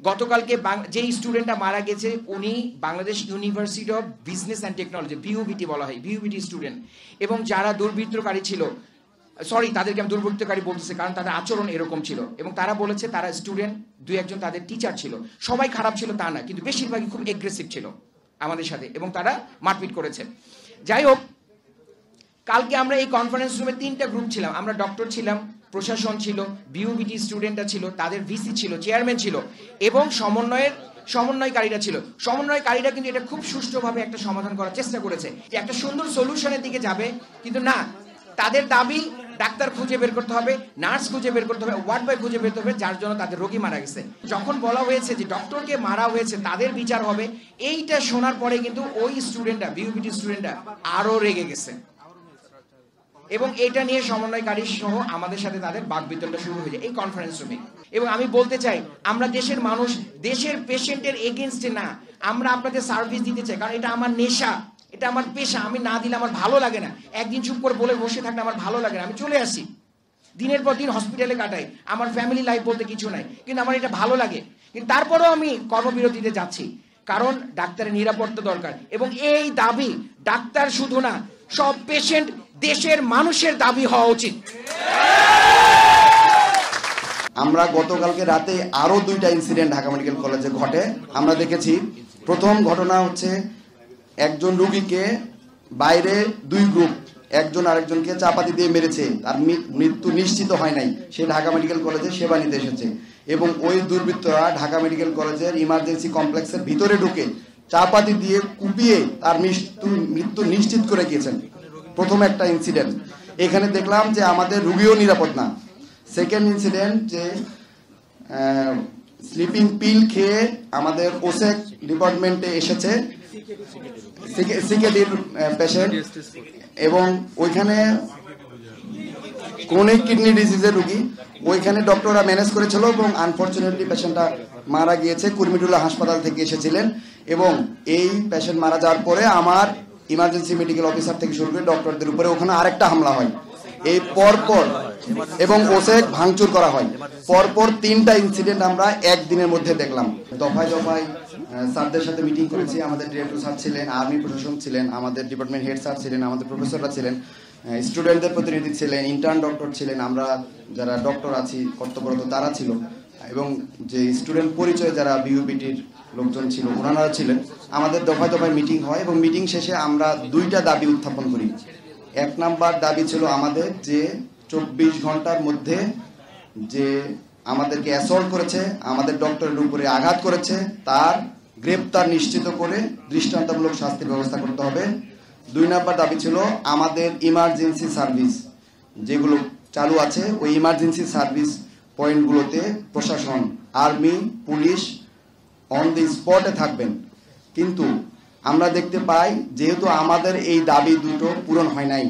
গতকালকে যে স্টুডেন্টটা মারা গেছে উনি Bangladesh university of business and technology, BUBT বলা হয়, বিইউবিটি স্টুডেন্ট। এবং যারা দুর্বৃত্তকারী ছিল, সরি তাদেরকে আমি দুর্বৃত্তকারী বলতেছি কারণ তাদের আচরণ এরকম ছিল, এবং তারা বলেছে তারা স্টুডেন্ট, দুই একজন তাদের টিচার ছিল, সবাই খারাপ ছিল তা না, কিন্তু বেশিরভাগই খুব এগ্রেসিভ ছিল আমাদের সাথে এবং তারা মারপিট করেছে। যাই হোক, কালকে আমরা এই কনফারেন্স রুমে 3টা গ্রুপ ছিলাম। আমরা ডক্টর ছিলাম, প্রশাসন ছিল, বিইউবিটি স্টুডেন্টরা ছিল, তাদের ভিসি ছিল, চেয়ারম্যান ছিল, এবং সমন্বয়কারীরা ছিল। সমন্বয়কারীরা কিন্তু এটা খুব সুষ্ঠুভাবে একটা সমাধান করার চেষ্টা করেছে, যে একটা সুন্দর সলিউশনের দিকে যাবে, কিন্তু না, তাদের দাবি ডাক্তার খুঁজে বের করতে হবে, নার্স খুঁজে বের করতে হবে, ওয়ার্ড বয় খুঁজে বের করতে হবে, যার জন্য তাদের রোগী মারা গেছে। যখন বলা হয়েছে যে ডক্টরকে মারা হয়েছে তাদের বিচার হবে, এইটা শোনার পরে কিন্তু ওই স্টুডেন্টরা, বিইউবিটি স্টুডেন্টরা আরো রেগে গেছে, এবং এটা নিয়ে সমন্বয়কারী সহ আমাদের সাথে তাদের বাকবিতণ্ডা শুরু হয়ে যায় এই কনফারেন্স রুমে। এবং আমি বলতে চাই, আমরা দেশের মানুষ, দেশের পেশেন্টের এগেনস্টে না, আমরা আপনাদের সার্ভিস দিতে চাই, কারণ এটা আমার নেশা, এটা আমার পেশা। আমি না দিলে আমার ভালো লাগে না, একদিন চুপ করে বলে বসে থাকলে আমার ভালো লাগে না, আমি চলে আসি, দিনের পর দিন হসপিটালে কাটাই, আমার ফ্যামিলি লাইফ বলতে কিছু নাই, কিন্তু আমার এটা ভালো লাগে। কিন্তু তারপরেও আমি কর্মবিরতিতে যাচ্ছি, কারণ ডাক্তারের নিরাপত্তা দরকার। এবং এই দাবি ডাক্তার শুধু না, সব পেশেন্ট, দেশের মানুষের দাবি হওয়া উচিত। আমরা গতকালকে রাতে আরো 2টা ইনসিডেন্ট ঢাকা মেডিকেল কলেজে ঘটে। আমরা দেখেছি, প্রথম ঘটনা হচ্ছে একজন রোগীকে বাইরে 2 গ্রুপ একজন আরেকজনকে চাপাতি দিয়ে মেরেছে, তার মৃত্যু নিশ্চিত হয় নাই, সে ঢাকা মেডিকেল কলেজে সেবা নিতে এসেছে, এবং ওই দুর্বৃত্তরা ঢাকা মেডিকেল কলেজের ইমার্জেন্সি কমপ্লেক্সের ভিতরে ঢুকে চাপাতি দিয়ে কুপিয়ে তার মৃত্যু নিশ্চিত করে গিয়েছেন। প্রথম একটা ইনসিডেন্ট। এখানে দেখলাম যে আমাদের রোগীও নিরাপদ না। সেকেন্ড ইনসিডেন্ট, যে স্লিপিং পিল খেয়ে আমাদের ওসেক ডিপার্টমেন্টে এসেছে সিকেডির পেশেন্ট, এবং ওইখানে ক্রনিক কিডনি ডিজিজের রোগী, ওইখানে ডক্টররা ম্যানেজ করেছিল, এবং আনফরচুনেটলি পেশেন্টটা মারা গিয়েছে। কুর্মিটুল্লাহ হাসপাতাল থেকে এসেছিলেন, এবং এই পেশেন্ট মারা যাওয়ার পরে আমার ইমার্জেন্সি মেডিকেল অফিসার থেকে শুরু করে ডক্টরদের উপরে ওখানে আরেকটা হামলা হয়, এই পরপর, এবং ওসেক ভাঙচুর করা হয়। পরপর 3টা ইনসিডেন্ট আমরা একদিনের মধ্যে দেখলাম। দফায় দফায় স্যারদের সাথে মিটিং করেছি, আমাদের ডিরেক্টর স্যার ছিলেন, আর্মি প্রশাসন ছিলেন, আমাদের ডিপার্টমেন্ট হেড স্যার ছিলেন, আমাদের প্রফেসররা ছিলেন, স্টুডেন্টদের প্রতিনিধি ছিলেন, ইন্টার্ন ডক্টর ছিলেন, আমরা যারা ডক্টর আছি কর্তব্যরত তারা ছিল, এবং যে স্টুডেন্ট পরিচয় যারা বিইউবিটির লোকজন ছিল ওনারা ছিলেন। আমাদের দফায় দফায় মিটিং হয়, এবং মিটিং শেষে আমরা 2টা দাবি উত্থাপন করি। 1 নাম্বার দাবি ছিল আমাদের, যে 24 ঘন্টার মধ্যে যে আমাদেরকে অ্যাসল্ট করেছে, আমাদের ডক্টরের উপরে আঘাত করেছে, তার গ্রেপ্তার নিশ্চিত করে দৃষ্টান্তমূলক শাস্তির ব্যবস্থা করতে হবে। 2 নাম্বার দাবি ছিল আমাদের ইমার্জেন্সি সার্ভিস যেগুলো চালু আছে, ওই ইমার্জেন্সি সার্ভিস পয়েন্টগুলোতে প্রশাসন, আর্মি, পুলিশ অন দি স্পটে থাকবেন। কিন্তু আমরা দেখতে পাই, যেহেতু আমাদের এই দাবি দুটো পূরণ হয় নাই,